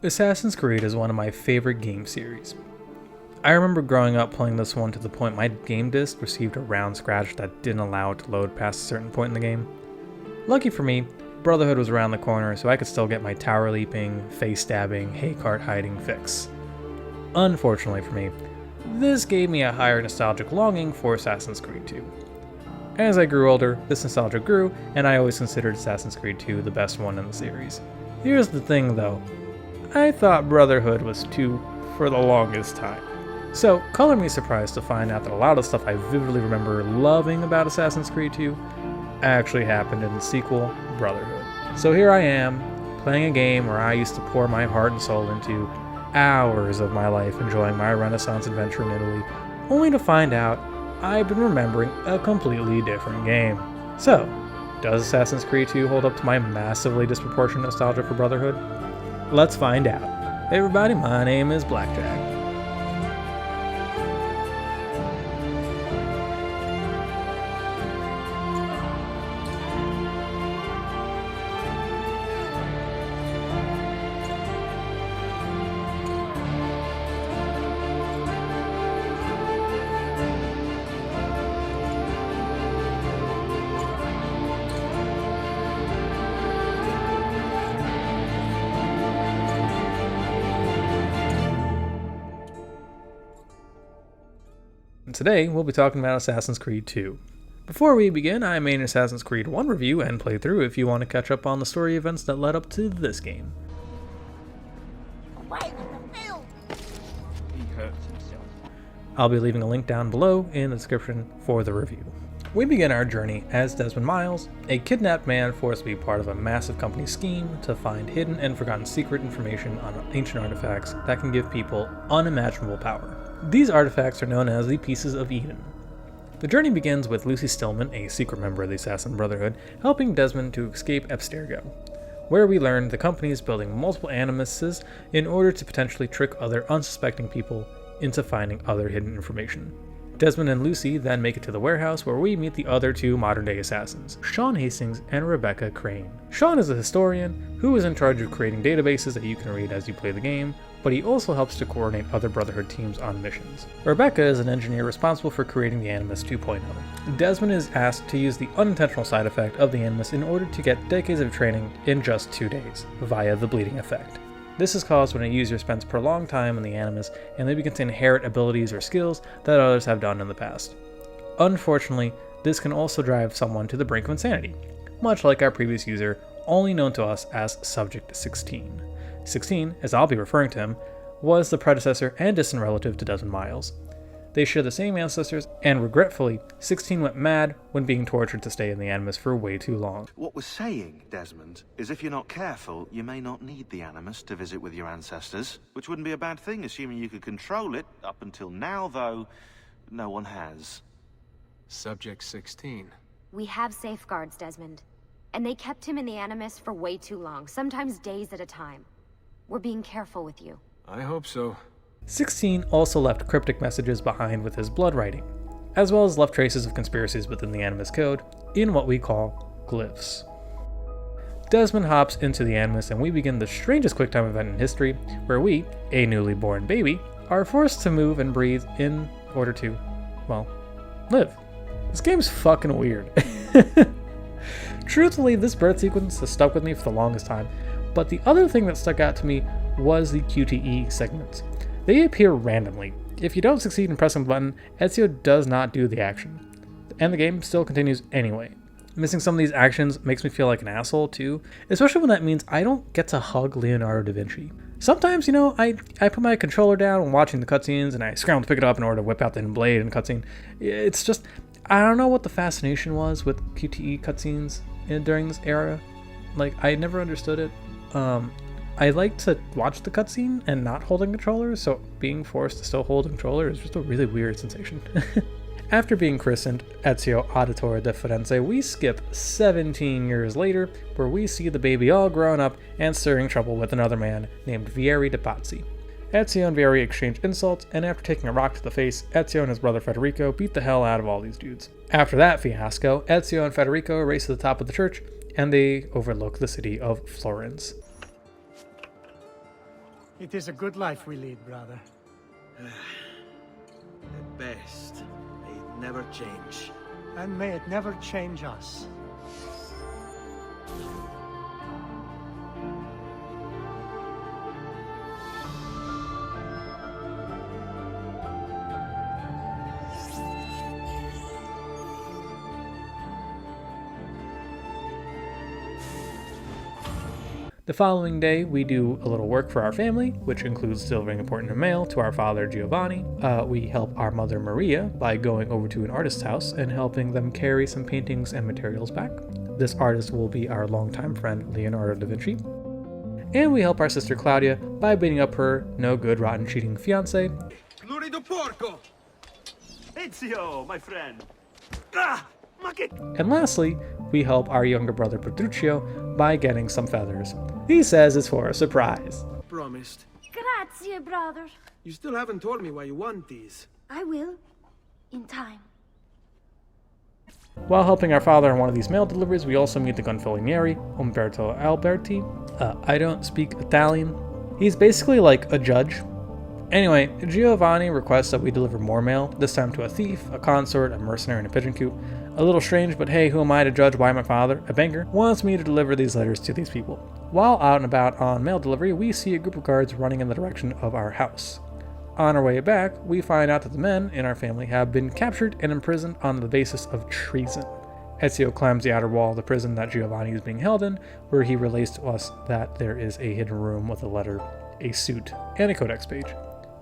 Assassin's Creed is one of my favorite game series. I remember growing up playing this one to the point my game disc received a round scratch that didn't allow it to load past a certain point in the game. Lucky for me, Brotherhood was around the corner so I could still get my tower leaping, face stabbing, hay cart hiding fix. Unfortunately for me, this gave me a higher nostalgic longing for Assassin's Creed 2. As I grew older, this nostalgia grew, and I always considered Assassin's Creed 2 the best one in the series. Here's the thing though, I thought Brotherhood was 2 for the longest time. So, color me surprised to find out that a lot of the stuff I vividly remember loving about Assassin's Creed 2 actually happened in the sequel, Brotherhood. So here I am, playing a game where I used to pour my heart and soul into, hours of my life enjoying my Renaissance adventure in Italy, only to find out I've been remembering a completely different game. So, does Assassin's Creed 2 hold up to my massively disproportionate nostalgia for Brotherhood? Let's find out. Hey everybody, my name is BlakJak. Today, we'll be talking about Assassin's Creed 2. Before we begin, I made an Assassin's Creed 1 review and playthrough if you want to catch up on the story events that led up to this game. I'll be leaving a link down below in the description for the review. We begin our journey as Desmond Miles, a kidnapped man forced to be part of a massive company scheme to find hidden and forgotten secret information on ancient artifacts that can give people unimaginable power. These artifacts are known as the Pieces of Eden. The journey begins with Lucy Stillman, a secret member of the Assassin Brotherhood, helping Desmond to escape Abstergo, where we learn the company is building multiple animuses in order to potentially trick other unsuspecting people into finding other hidden information. Desmond and Lucy then make it to the warehouse where we meet the other two modern-day assassins, Sean Hastings and Rebecca Crane. Sean is a historian who is in charge of creating databases that you can read as you play the game, but he also helps to coordinate other Brotherhood teams on missions. Rebecca is an engineer responsible for creating the Animus 2.0. Desmond is asked to use the unintentional side effect of the Animus in order to get decades of training in just 2 days, via the bleeding effect. This is caused when a user spends prolonged time in the Animus and they begin to inherit abilities or skills that others have done in the past. Unfortunately, this can also drive someone to the brink of insanity, much like our previous user, only known to us as Subject 16. 16, as I'll be referring to him, was the predecessor and distant relative to Desmond Miles. They share the same ancestors, and regretfully, 16 went mad when being tortured to stay in the Animus for way too long. What we're saying, Desmond, is if you're not careful, you may not need the Animus to visit with your ancestors, which wouldn't be a bad thing, assuming you could control it. Up until now, though, no one has. Subject 16. We have safeguards, Desmond. And they kept him in the Animus for way too long, sometimes days at a time. We're being careful with you. I hope so. 16 also left cryptic messages behind with his blood writing, as well as left traces of conspiracies within the Animus code in what we call glyphs. Desmond hops into the Animus and we begin the strangest QuickTime event in history, where we, a newly born baby, are forced to move and breathe in order to, well, live. This game's fucking weird. Truthfully, this birth sequence has stuck with me for the longest time, but the other thing that stuck out to me was the QTE segments. They appear randomly. If you don't succeed in pressing the button, Ezio does not do the action, and the game still continues anyway. Missing some of these actions makes me feel like an asshole too, especially when that means I don't get to hug Leonardo da Vinci. Sometimes, I put my controller down when watching the cutscenes and I scramble to pick it up in order to whip out the hidden blade in cutscene. It's just, I don't know what the fascination was with QTE cutscenes during this era. I never understood it. I like to watch the cutscene and not holding controller, so being forced to still hold a controller is just a really weird sensation. After being christened Ezio Auditore de Firenze, we skip 17 years later, where we see the baby all grown up and stirring trouble with another man named Vieri de Pazzi. Ezio and Vieri exchange insults, and after taking a rock to the face, Ezio and his brother Federico beat the hell out of all these dudes. After that fiasco, Ezio and Federico race to the top of the church, and they overlook the city of Florence. It is a good life we lead, brother. At best, may it never change. And may it never change us. The following day, we do a little work for our family, which includes delivering important mail to our father, Giovanni. We help our mother, Maria, by going over to an artist's house and helping them carry some paintings and materials back. This artist will be our longtime friend, Leonardo da Vinci. And we help our sister, Claudia, by beating up her no-good, rotten, cheating fiancé. Lurido porco! Ezio, my friend. And lastly, we help our younger brother, Petruccio, by getting some feathers. He says it's for a surprise. Promised. Grazie, brother. You still haven't told me why you want these. I will. In time. While helping our father on one of these mail deliveries, we also meet the gonfaloniere, Umberto Alberti. I don't speak Italian. He's basically like a judge. Anyway, Giovanni requests that we deliver more mail, this time to a thief, a consort, a mercenary, and a pigeon coop. A little strange, but hey, who am I to judge why my father, a banker, wants me to deliver these letters to these people? While out and about on mail delivery, we see a group of guards running in the direction of our house. On our way back, we find out that the men in our family have been captured and imprisoned on the basis of treason. Ezio climbs the outer wall of the prison that Giovanni is being held in, where he relays to us that there is a hidden room with a letter, a suit, and a codex page.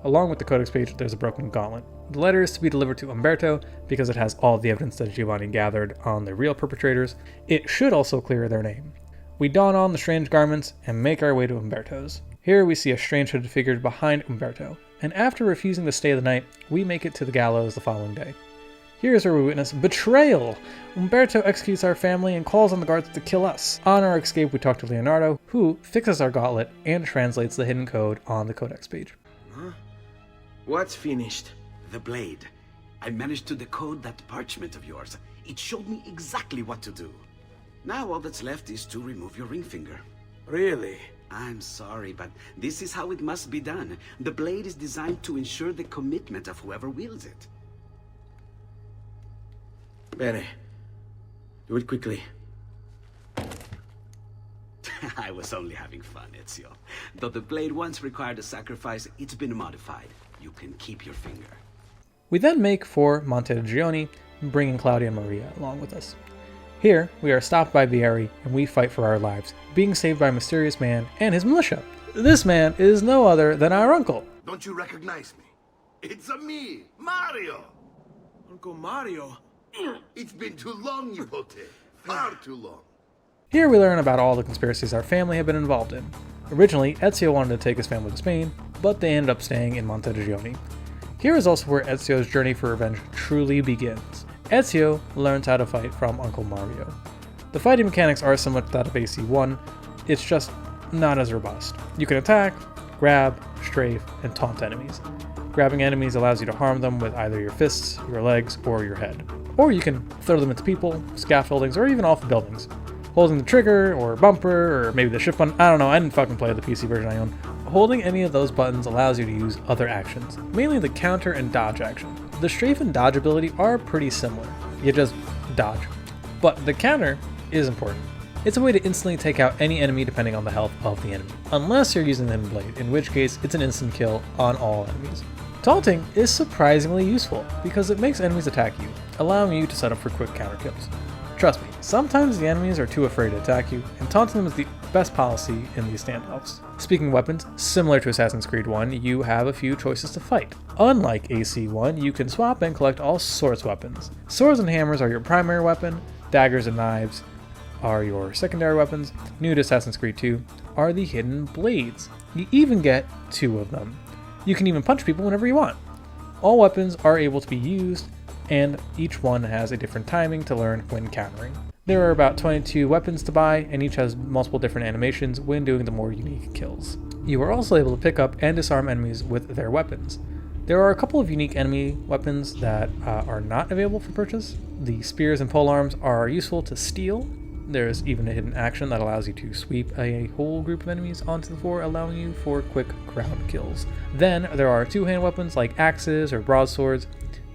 Along with the codex page, there's a broken gauntlet. The letter is to be delivered to Umberto because it has all the evidence that Giovanni gathered on the real perpetrators. It should also clear their name. We don on the strange garments and make our way to Umberto's. Here we see a strange hooded figure behind Umberto, and after refusing to stay the night, we make it to the gallows the following day. Here's where we witness betrayal! Umberto executes our family and calls on the guards to kill us. On our escape, we talk to Leonardo, who fixes our gauntlet and translates the hidden code on the codex page. Huh? What's finished? The blade. I managed to decode that parchment of yours. It showed me exactly what to do. Now all that's left is to remove your ring finger. Really? I'm sorry, but this is how it must be done. The blade is designed to ensure the commitment of whoever wields it. Bene. Do it quickly. I was only having fun, Ezio. Though the blade once required a sacrifice, it's been modified. You can keep your finger. We then make for Montegioni, bringing Claudia and Maria along with us. Here, we are stopped by Vieri, and we fight for our lives, being saved by a mysterious man and his militia. This man is no other than our uncle. Don't you recognize me? It's me, Mario! Uncle Mario? It's been too long, Nipote. Far too long. Here we learn about all the conspiracies our family had been involved in. Originally, Ezio wanted to take his family to Spain, but they ended up staying in Montegioni. Here is also where Ezio's journey for revenge truly begins. Ezio learns how to fight from Uncle Mario. The fighting mechanics are similar to that of AC1, it's just not as robust. You can attack, grab, strafe, and taunt enemies. Grabbing enemies allows you to harm them with either your fists, your legs, or your head. Or you can throw them into people, scaffoldings, or even off buildings. Holding the trigger, or bumper, or maybe the shift button, I don't know, I didn't fucking play the PC version I own. Holding any of those buttons allows you to use other actions, mainly the counter and dodge action. The strafe and dodge ability are pretty similar, you just dodge. But the counter is important. It's a way to instantly take out any enemy depending on the health of the enemy, unless you're using the hidden blade, in which case it's an instant kill on all enemies. Taunting is surprisingly useful, because it makes enemies attack you, allowing you to set up for quick counter kills. Trust me, sometimes the enemies are too afraid to attack you, and taunting them is the best policy in these standoffs. Speaking of weapons, similar to Assassin's Creed 1, you have a few choices to fight. Unlike AC1, you can swap and collect all sorts of weapons. Swords and hammers are your primary weapon, daggers and knives are your secondary weapons. New to Assassin's Creed 2 are the hidden blades. You even get 2 of them. You can even punch people whenever you want. All weapons are able to be used, and each one has a different timing to learn when countering. There are about 22 weapons to buy, and each has multiple different animations when doing the more unique kills. You are also able to pick up and disarm enemies with their weapons. There are a couple of unique enemy weapons that are not available for purchase. The spears and polearms are useful to steal. There's even a hidden action that allows you to sweep a whole group of enemies onto the floor, allowing you for quick crowd kills. Then there are two-hand weapons like axes or broadswords.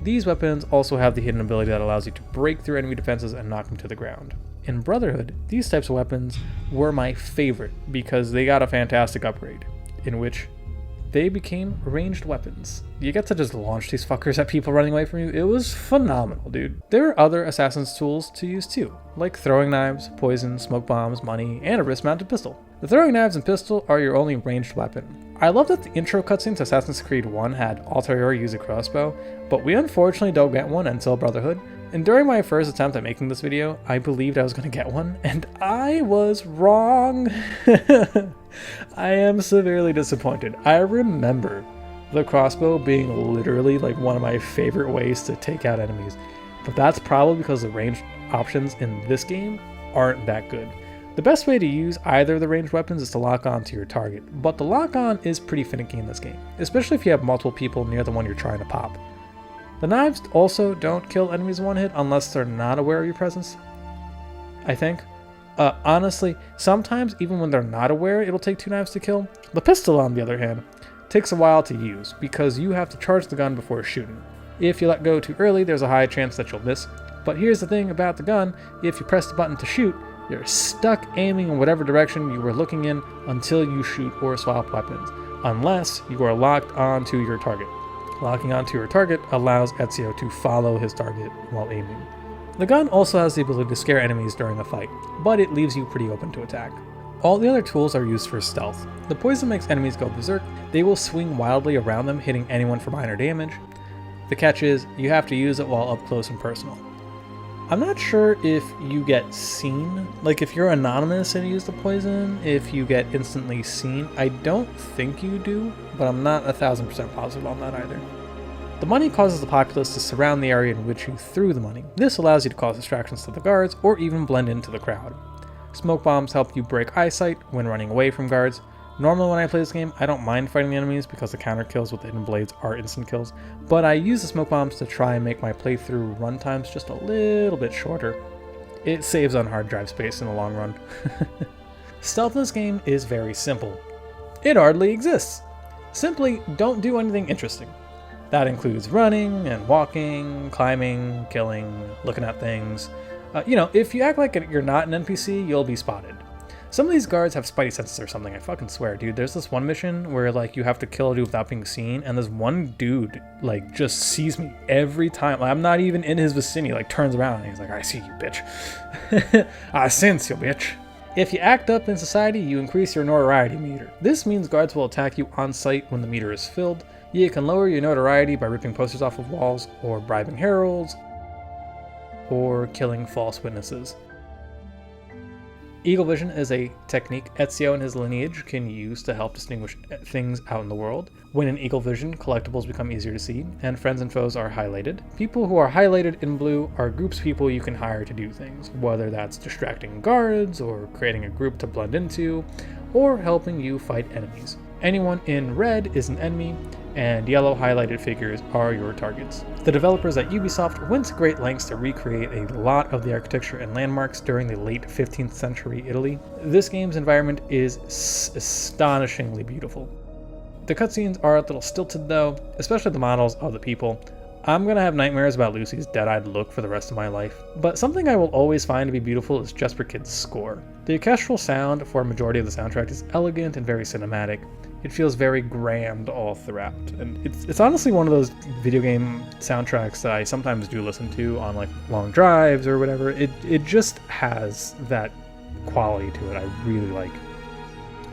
These weapons also have the hidden ability that allows you to break through enemy defenses and knock them to the ground. In Brotherhood, these types of weapons were my favorite because they got a fantastic upgrade, in which they became ranged weapons. You get to just launch these fuckers at people running away from you. It was phenomenal, dude. There are other assassin's tools to use too, like throwing knives, poison, smoke bombs, money, and a wrist-mounted pistol. The throwing knives and pistol are your only ranged weapon. I love that the intro cutscene to Assassin's Creed 1 had Altair use a crossbow, but we unfortunately don't get one until Brotherhood. And during my first attempt at making this video, I believed I was going to get one, and I was wrong. I am severely disappointed. I remember the crossbow being literally like one of my favorite ways to take out enemies, but that's probably because the ranged options in this game aren't that good. The best way to use either of the ranged weapons is to lock on to your target, but the lock on is pretty finicky in this game, especially if you have multiple people near the one you're trying to pop. The knives also don't kill enemies in one hit unless they're not aware of your presence, I think. Honestly, sometimes even when they're not aware, it'll take 2 knives to kill. The pistol, on the other hand, takes a while to use because you have to charge the gun before shooting. If you let go too early, there's a high chance that you'll miss. But here's the thing about the gun, if you press the button to shoot, you're stuck aiming in whatever direction you were looking in until you shoot or swap weapons, unless you are locked onto your target. Locking onto your target allows Ezio to follow his target while aiming. The gun also has the ability to scare enemies during a fight, but it leaves you pretty open to attack. All the other tools are used for stealth. The poison makes enemies go berserk. They will swing wildly around them, hitting anyone for minor damage. The catch is, you have to use it while up close and personal. I'm not sure if you get seen, like if you're anonymous and use the poison, if you get instantly seen. I don't think you do, but I'm not 1000% positive on that either. The money causes the populace to surround the area in which you threw the money. This allows you to cause distractions to the guards or even blend into the crowd. Smoke bombs help you break eyesight when running away from guards. Normally when I play this game, I don't mind fighting the enemies because the counter kills with the hidden blades are instant kills, but I use the smoke bombs to try and make my playthrough run times just a little bit shorter. It saves on hard drive space in the long run. Stealth in this game is very simple. It hardly exists. Simply don't do anything interesting. That includes running and walking, climbing, killing, looking at things. If you act like you're not an NPC, you'll be spotted. Some of these guards have spidey senses or something, I fucking swear, dude. There's this one mission where, like, you have to kill a dude without being seen, and this one dude, like, just sees me every time. Like, I'm not even in his vicinity, like, turns around, and he's like, I see you, bitch. I sense you, bitch. If you act up in society, you increase your notoriety meter. This means guards will attack you on sight when the meter is filled. You can lower your notoriety by ripping posters off of walls, or bribing heralds, or killing false witnesses. Eagle vision is a technique Ezio and his lineage can use to help distinguish things out in the world. When in eagle vision, collectibles become easier to see, and friends and foes are highlighted. People who are highlighted in blue are groups of people you can hire to do things, whether that's distracting guards, or creating a group to blend into, or helping you fight enemies. Anyone in red is an enemy, and yellow highlighted figures are your targets. The developers at Ubisoft went to great lengths to recreate a lot of the architecture and landmarks during the late 15th century Italy. This game's environment is astonishingly beautiful. The cutscenes are a little stilted though, especially the models of the people. I'm gonna have nightmares about Lucy's dead-eyed look for the rest of my life, but something I will always find to be beautiful is Jesper Kid's score. The orchestral sound for a majority of the soundtrack is elegant and very cinematic. It feels very grand all throughout, and it's honestly one of those video game soundtracks that I sometimes do listen to on like long drives or whatever. It just has that quality to it I really like.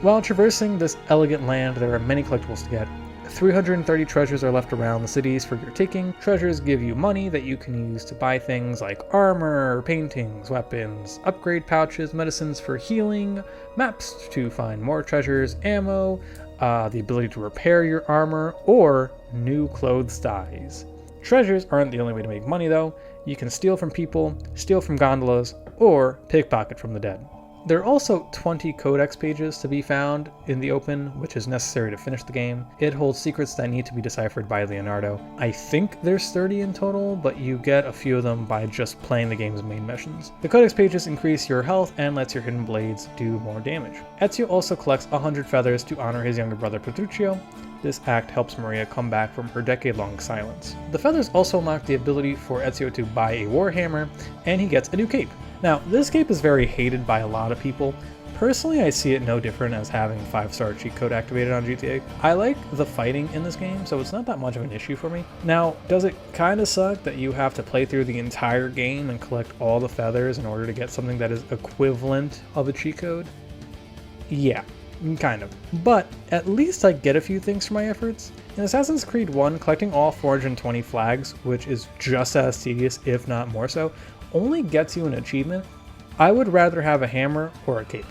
While traversing this elegant land, there are many collectibles to get. 330 treasures are left around the cities for your taking. Treasures give you money that you can use to buy things like armor, paintings, weapons, upgrade pouches, medicines for healing, maps to find more treasures, ammo, the ability to repair your armor, or new clothes dyes. Treasures aren't the only way to make money though. You can steal from people, steal from gondolas, or pickpocket from the dead. There are also 20 codex pages to be found in the open, which is necessary to finish the game. It holds secrets that need to be deciphered by Leonardo. I think there's 30 in total, but you get a few of them by just playing the game's main missions. The codex pages increase your health and lets your hidden blades do more damage. Ezio also collects 100 feathers to honor his younger brother Petruccio. This act helps Maria come back from her decade-long silence. The feathers also unlock the ability for Ezio to buy a warhammer, and he gets a new cape. Now, this cape is very hated by a lot of people. Personally, I see it no different as having 5-star cheat code activated on GTA. I like the fighting in this game, so it's not that much of an issue for me. Now, does it kind of suck that you have to play through the entire game and collect all the feathers in order to get something that is equivalent of a cheat code? Yeah, kind of. But at least I get a few things for my efforts. In Assassin's Creed 1, collecting all 420 flags, which is just as tedious, if not more so, only gets you an achievement. I would rather have a hammer or a cape.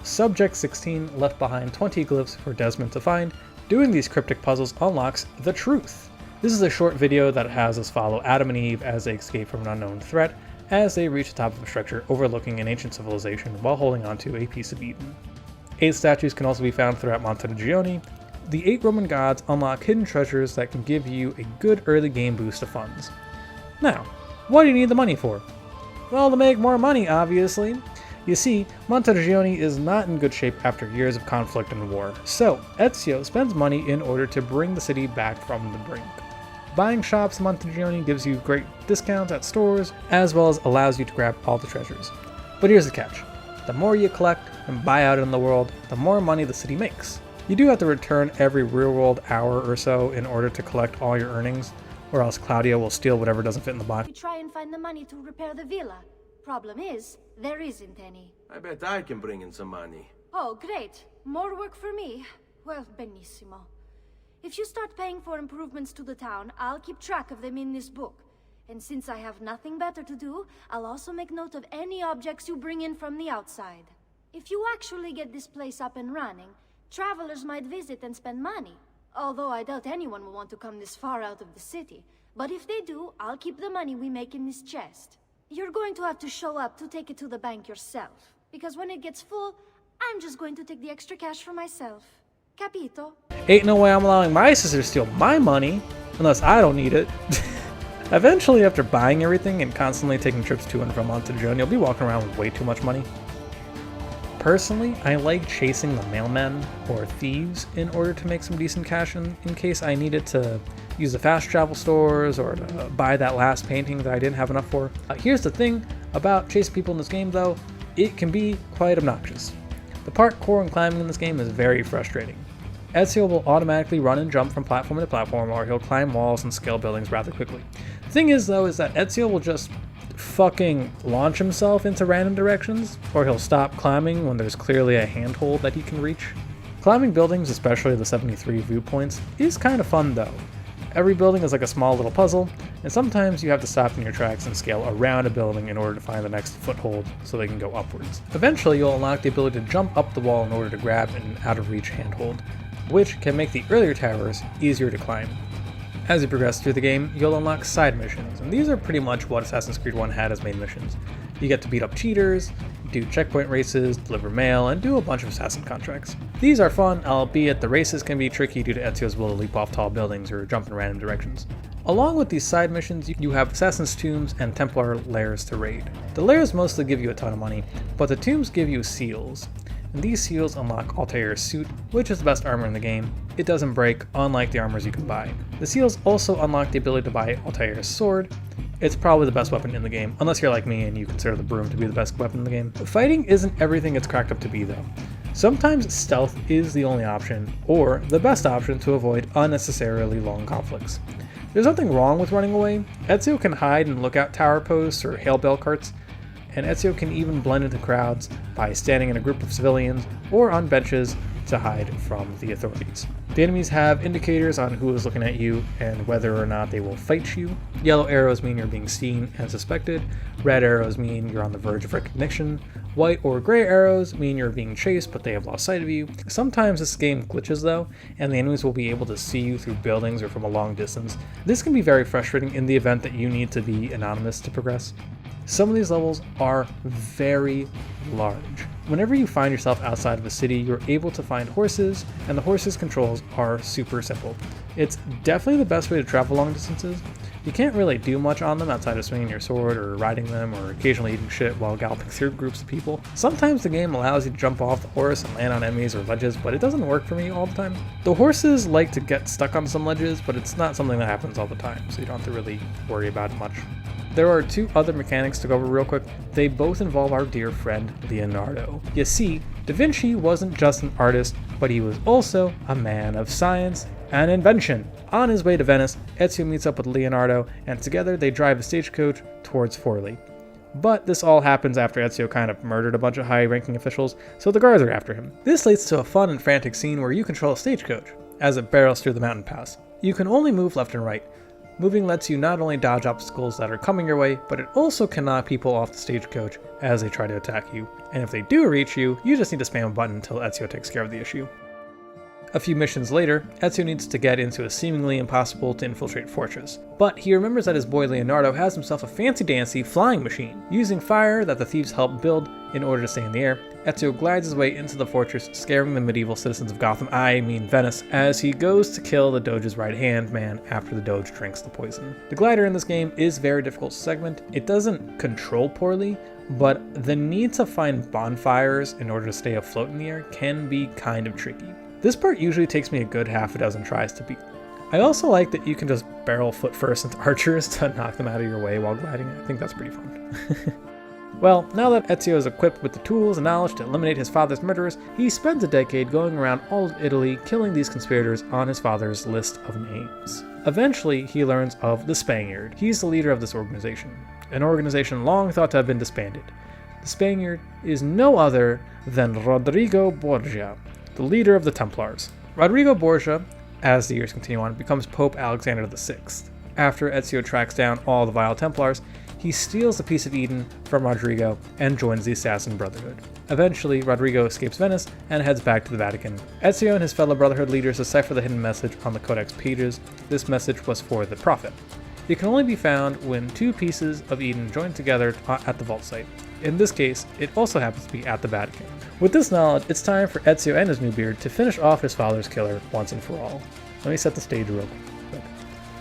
Subject 16 left behind 20 glyphs for Desmond to find. Doing these cryptic puzzles unlocks the truth. This is a short video that has us follow Adam and Eve as they escape from an unknown threat as they reach the top of a structure overlooking an ancient civilization while holding onto a piece of Eden. 8 statues can also be found throughout Monteriggioni. The 8 Roman gods unlock hidden treasures that can give you a good early game boost of funds. Now, what do you need the money for? Well, to make more money, obviously. You see, Monteriggioni is not in good shape after years of conflict and war, so Ezio spends money in order to bring the city back from the brink. Buying shops in Monteriggioni gives you great discounts at stores, as well as allows you to grab all the treasures. But here's the catch. The more you collect and buy out in the world, the more money the city makes. You do have to return every real-world hour or so in order to collect all your earnings, or else Claudia will steal whatever doesn't fit in the box. We try and find the money to repair the villa. Problem is, there isn't any. I bet I can bring in some money. Oh, great. More work for me. Well, benissimo. If you start paying for improvements to the town, I'll keep track of them in this book. And since I have nothing better to do, I'll also make note of any objects you bring in from the outside. If you actually get this place up and running, travelers might visit and spend money. Although I doubt anyone will want to come this far out of the city. But if they do, I'll keep the money we make in this chest. You're going to have to show up to take it to the bank yourself. Because when it gets full, I'm just going to take the extra cash for myself. Capito? Ain't no way I'm allowing my sister to steal my money, unless I don't need it. Eventually, after buying everything and constantly taking trips to and from Monteriggioni, you'll be walking around with way too much money. Personally, I like chasing the mailmen or thieves in order to make some decent cash in case I needed to use the fast travel stores or to buy that last painting that I didn't have enough for. Here's the thing about chasing people in this game though, it can be quite obnoxious. The parkour and climbing in this game is very frustrating. Ezio will automatically run and jump from platform to platform, or he'll climb walls and scale buildings rather quickly. The thing is though is that Ezio will just fucking launch himself into random directions, or he'll stop climbing when there's clearly a handhold that he can reach. Climbing buildings, especially the 73 viewpoints, is kind of fun though. Every building is like a small little puzzle, and sometimes you have to stop in your tracks and scale around a building in order to find the next foothold so they can go upwards. Eventually you'll unlock the ability to jump up the wall in order to grab an out-of-reach handhold, which can make the earlier towers easier to climb. As you progress through the game, you'll unlock side missions, and these are pretty much what Assassin's Creed 1 had as main missions. You get to beat up cheaters, do checkpoint races, deliver mail, and do a bunch of assassin contracts. These are fun, albeit the races can be tricky due to Ezio's will to leap off tall buildings or jump in random directions. Along with these side missions, you have Assassin's Tombs and Templar lairs to raid. The lairs mostly give you a ton of money, but the tombs give you seals. And these seals unlock Altair's suit, which is the best armor in the game. It doesn't break, unlike the armors you can buy. The seals also unlock the ability to buy Altair's sword. It's probably the best weapon in the game, unless you're like me and you consider the broom to be the best weapon in the game. Fighting isn't everything it's cracked up to be though. Sometimes stealth is the only option, or the best option to avoid unnecessarily long conflicts. There's nothing wrong with running away. Ezio can hide in lookout tower posts or hail bell carts, and Ezio can even blend into crowds by standing in a group of civilians or on benches to hide from the authorities. The enemies have indicators on who is looking at you and whether or not they will fight you. Yellow arrows mean you're being seen and suspected. Red arrows mean you're on the verge of recognition. White or gray arrows mean you're being chased but they have lost sight of you. Sometimes this game glitches though, and the enemies will be able to see you through buildings or from a long distance. This can be very frustrating in the event that you need to be anonymous to progress. Some of these levels are very large. Whenever you find yourself outside of a city, you're able to find horses, and the horses' controls are super simple. It's definitely the best way to travel long distances. You can't really do much on them outside of swinging your sword or riding them or occasionally eating shit while galloping through groups of people. Sometimes the game allows you to jump off the horse and land on enemies or ledges, but it doesn't work for me all the time. The horses like to get stuck on some ledges, but it's not something that happens all the time, so you don't have to really worry about it much. There are two other mechanics to go over real quick. They both involve our dear friend Leonardo. You see, Da Vinci wasn't just an artist, but he was also a man of science and invention. On his way to Venice, Ezio meets up with Leonardo, and together they drive a stagecoach towards Forlì. But this all happens after Ezio kind of murdered a bunch of high-ranking officials, so the guards are after him. This leads to a fun and frantic scene where you control a stagecoach as it barrels through the mountain pass. You can only move left and right. Moving lets you not only dodge obstacles that are coming your way, but it also can knock people off the stagecoach as they try to attack you. And if they do reach you, you just need to spam a button until Ezio takes care of the issue. A few missions later, Ezio needs to get into a seemingly impossible to infiltrate fortress, but he remembers that his boy Leonardo has himself a fancy-dancy flying machine. Using fire that the thieves helped build in order to stay in the air, Ezio glides his way into the fortress, scaring the medieval citizens of Venice, as he goes to kill the Doge's right-hand man after the Doge drinks the poison. The glider in this game is very difficult to segment. It doesn't control poorly, but the need to find bonfires in order to stay afloat in the air can be kind of tricky. This part usually takes me a good half a dozen tries to beat. I also like that you can just barrel foot first into archers to knock them out of your way while gliding. I think that's pretty fun. Well, now that Ezio is equipped with the tools and knowledge to eliminate his father's murderers, he spends a decade going around all of Italy killing these conspirators on his father's list of names. Eventually, he learns of the Spaniard. He's the leader of this organization, an organization long thought to have been disbanded. The Spaniard is no other than Rodrigo Borgia, the leader of the Templars. Rodrigo Borgia, as the years continue on, becomes Pope Alexander VI. After Ezio tracks down all the vile Templars, he steals a piece of Eden from Rodrigo and joins the Assassin Brotherhood. Eventually, Rodrigo escapes Venice and heads back to the Vatican. Ezio and his fellow Brotherhood leaders decipher the hidden message on the Codex pages. This message was for the Prophet. It can only be found when two pieces of Eden join together at the vault site. In this case, it also happens to be at the Vatican. With this knowledge, it's time for Ezio and his new beard to finish off his father's killer once and for all. Let me set the stage real quick.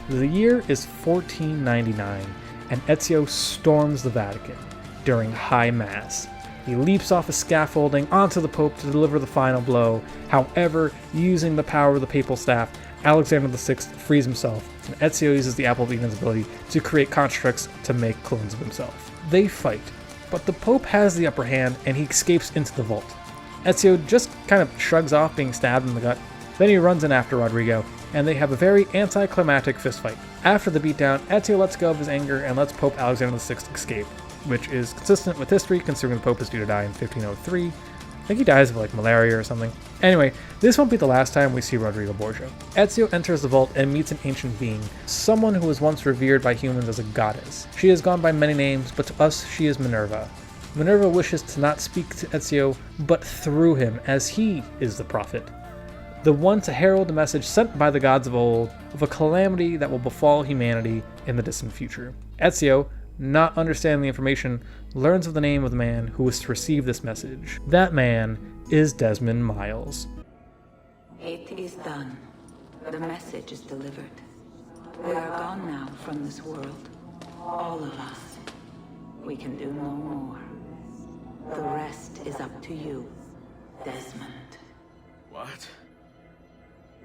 The year is 1499, and Ezio storms the Vatican during High Mass. He leaps off a scaffolding onto the Pope to deliver the final blow. However, using the power of the papal staff, Alexander VI frees himself, and Ezio uses the Apple of Eden's ability to create constructs to make clones of himself. They fight, but the Pope has the upper hand and he escapes into the vault. Ezio just kind of shrugs off being stabbed in the gut, then he runs in after Rodrigo, and they have a very anticlimactic fistfight. After the beatdown, Ezio lets go of his anger and lets Pope Alexander VI escape, which is consistent with history considering the Pope is due to die in 1503. I think he dies of like malaria or something. Anyway, this won't be the last time we see Rodrigo Borgia. Ezio enters the vault and meets an ancient being, someone who was once revered by humans as a goddess. She has gone by many names, but to us she is Minerva. Minerva wishes to not speak to Ezio, but through him, as he is the prophet. The one to herald the message sent by the gods of old of a calamity that will befall humanity in the distant future. Ezio, not understanding the information, learns of the name of the man who was to receive this message. That man is Desmond Miles. It is done. The message is delivered. We are gone now from this world. All of us. We can do no more. The rest is up to you, Desmond. What?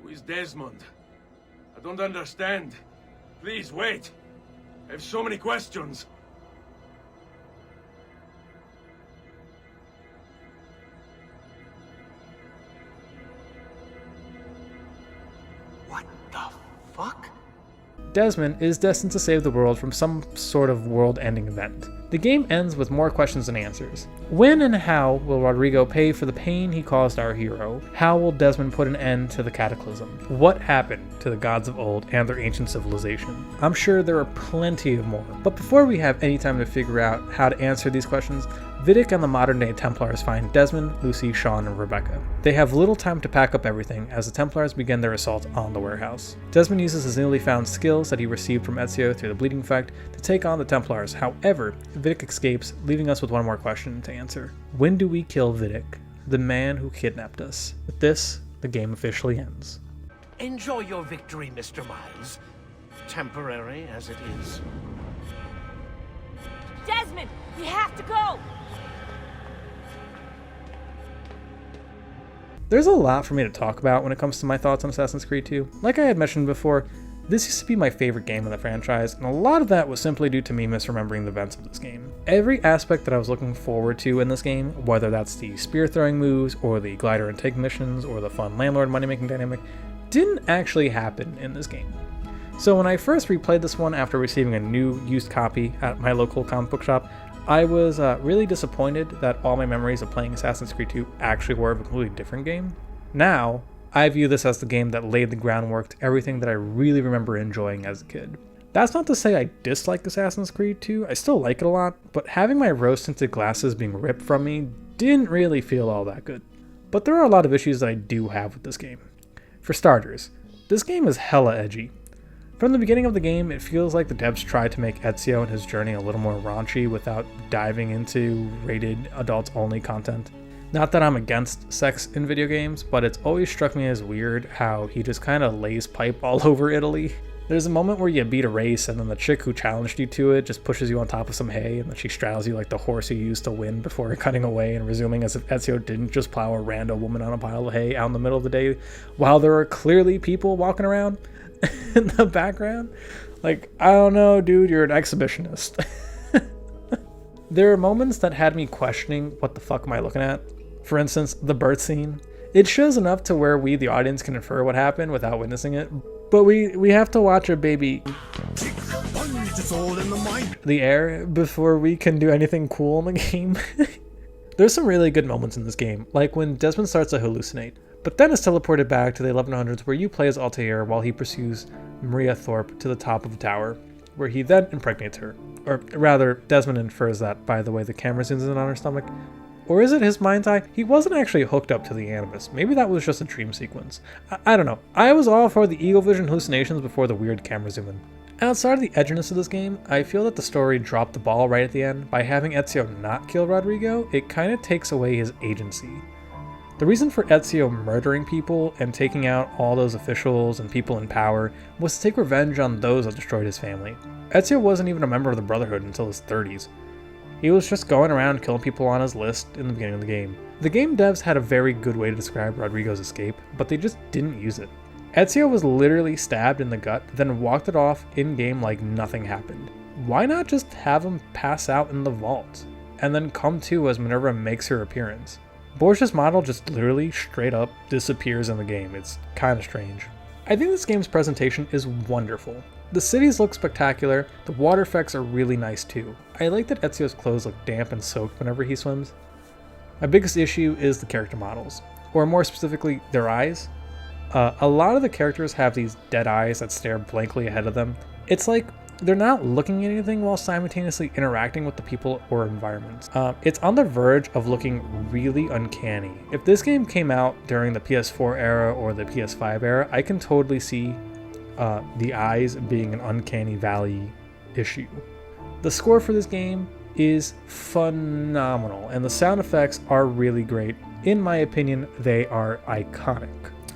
Who is Desmond? I don't understand. Please, wait. I have so many questions. What the fuck? Desmond is destined to save the world from some sort of world-ending event. The game ends with more questions than answers. When and how will Rodrigo pay for the pain he caused our hero? How will Desmond put an end to the cataclysm? What happened to the gods of old and their ancient civilization? I'm sure there are plenty of more, but before we have any time to figure out how to answer these questions, Vidic and the modern-day Templars find Desmond, Lucy, Sean, and Rebecca. They have little time to pack up everything as the Templars begin their assault on the warehouse. Desmond uses his newly found skills that he received from Ezio through the bleeding effect to take on the Templars. However, Vidic escapes, leaving us with one more question to answer. When do we kill Vidic, the man who kidnapped us? With this, the game officially ends. Enjoy your victory, Mr. Miles. Temporary as it is. Desmond, we have to go! There's a lot for me to talk about when it comes to my thoughts on Assassin's Creed 2. Like I had mentioned before, this used to be my favorite game in the franchise, and a lot of that was simply due to me misremembering the events of this game. Every aspect that I was looking forward to in this game, whether that's the spear throwing moves, or the glider and tank missions, or the fun landlord money-making dynamic, didn't actually happen in this game. So when I first replayed this one after receiving a new used copy at my local comic book shop, I was really disappointed that all my memories of playing Assassin's Creed 2 actually were of a completely different game. Now, I view this as the game that laid the groundwork to everything that I really remember enjoying as a kid. That's not to say I dislike Assassin's Creed 2, I still like it a lot, but having my rose-tinted glasses being ripped from me didn't really feel all that good. But there are a lot of issues that I do have with this game. For starters, this game is hella edgy. From the beginning of the game, it feels like the devs tried to make Ezio and his journey a little more raunchy without diving into rated adults-only content. Not that I'm against sex in video games, but it's always struck me as weird how he just kind of lays pipe all over Italy. There's a moment where you beat a race and then the chick who challenged you to it just pushes you on top of some hay and then she straddles you like the horse you used to win before cutting away and resuming as if Ezio didn't just plow a rando woman on a pile of hay out in the middle of the day while there are clearly people walking around in the background. Like, I don't know, dude, you're an exhibitionist. There are moments that had me questioning what the fuck am I looking at. For instance, the birth scene. It shows enough to where we, the audience, can infer what happened without witnessing it, but we have to watch a baby the air before we can do anything cool in the game. There's some really good moments in this game, like when Desmond starts to hallucinate, but then is teleported back to the 1100s where you play as Altair while he pursues Maria Thorpe to the top of a tower, where he then impregnates her. Or rather, Desmond infers that by the way the camera zooms in on her stomach. Or is it his mind's eye? He wasn't actually hooked up to the Animus. Maybe that was just a dream sequence. I don't know. I was all for the Eagle Vision hallucinations before the weird camera zoom in. Outside of the edginess of this game, I feel that the story dropped the ball right at the end. By having Ezio not kill Rodrigo, it kind of takes away his agency. The reason for Ezio murdering people and taking out all those officials and people in power was to take revenge on those that destroyed his family. Ezio wasn't even a member of the Brotherhood until his 30s. He was just going around killing people on his list in the beginning of the game. The game devs had a very good way to describe Rodrigo's escape, but they just didn't use it. Ezio was literally stabbed in the gut, then walked it off in-game like nothing happened. Why not just have him pass out in the vault, and then come to as Minerva makes her appearance? Borges' model just literally straight up disappears in the game. It's kind of strange. I think this game's presentation is wonderful. The cities look spectacular, the water effects are really nice too. I like that Ezio's clothes look damp and soaked whenever he swims. My biggest issue is the character models, or more specifically, their eyes. A lot of the characters have these dead eyes that stare blankly ahead of them. It's like they're not looking at anything while simultaneously interacting with the people or environments. It's on the verge of looking really uncanny. If this game came out during the PS4 era or the PS5 era, I can totally see the eyes being an uncanny valley issue. The score for this game is phenomenal, and the sound effects are really great. In my opinion, they are iconic.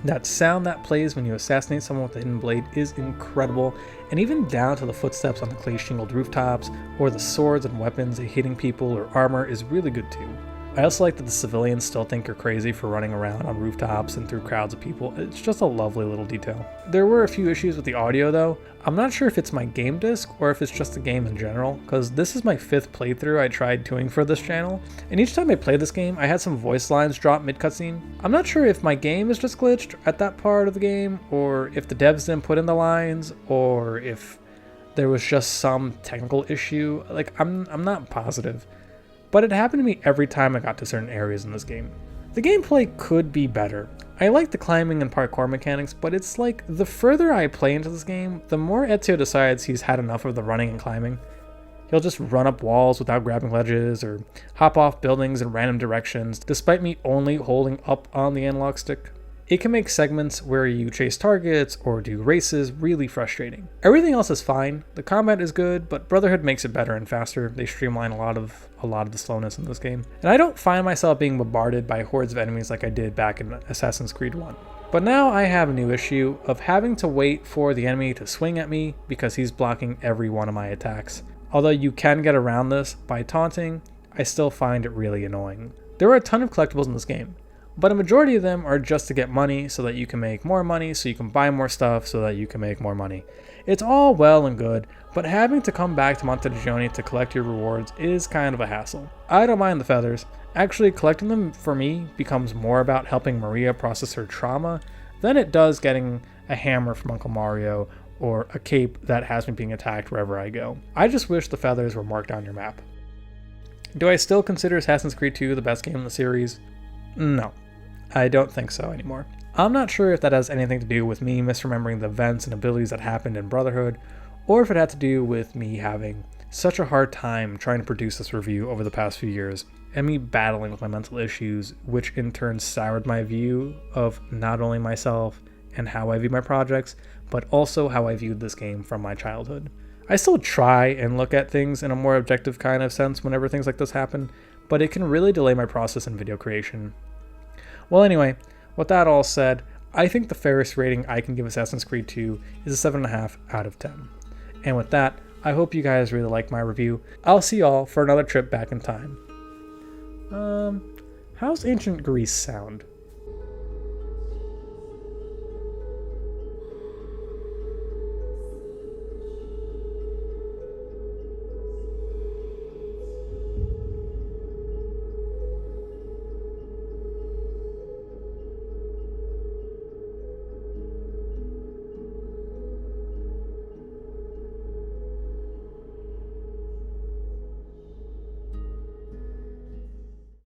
That sound that plays when you assassinate someone with a hidden blade is incredible, and even down to the footsteps on the clay shingled rooftops, or the swords and weapons hitting people or armor is really good too. I also like that the civilians still think you're crazy for running around on rooftops and through crowds of people. It's just a lovely little detail. There were a few issues with the audio though. I'm not sure if it's my game disc or if it's just the game in general, because this is my 5th playthrough I tried doing for this channel, and each time I played this game I had some voice lines drop mid-cutscene. I'm not sure if my game is just glitched at that part of the game, or if the devs didn't put in the lines, or if there was just some technical issue. Like, I'm not positive. But it happened to me every time I got to certain areas in this game. The gameplay could be better. I like the climbing and parkour mechanics, but it's like the further I play into this game, the more Ezio decides he's had enough of the running and climbing. He'll just run up walls without grabbing ledges or hop off buildings in random directions, despite me only holding up on the analog stick. It can make segments where you chase targets or do races really frustrating. Everything else is fine. The combat is good, but Brotherhood makes it better and faster. They streamline a lot of the slowness in this game. And I don't find myself being bombarded by hordes of enemies like I did back in Assassin's Creed 1. But now I have a new issue of having to wait for the enemy to swing at me because he's blocking every one of my attacks. Although you can get around this by taunting, I still find it really annoying. There are a ton of collectibles in this game, but a majority of them are just to get money so that you can make more money, so you can buy more stuff so that you can make more money. It's all well and good, but having to come back to Montegioni to collect your rewards is kind of a hassle. I don't mind the feathers. Actually, collecting them for me becomes more about helping Maria process her trauma than it does getting a hammer from Uncle Mario or a cape that has me being attacked wherever I go. I just wish the feathers were marked on your map. Do I still consider Assassin's Creed 2 the best game in the series? No, I don't think so anymore. I'm not sure if that has anything to do with me misremembering the events and abilities that happened in Brotherhood, or if it had to do with me having such a hard time trying to produce this review over the past few years, and me battling with my mental issues, which in turn soured my view of not only myself and how I view my projects, but also how I viewed this game from my childhood. I still try and look at things in a more objective kind of sense whenever things like this happen, but it can really delay my process in video creation. Well, anyway, with that all said, I think the fairest rating I can give Assassin's Creed 2 is a 7.5 out of 10. And with that, I hope you guys really like my review. I'll see y'all for another trip back in time. How's ancient Greece sound?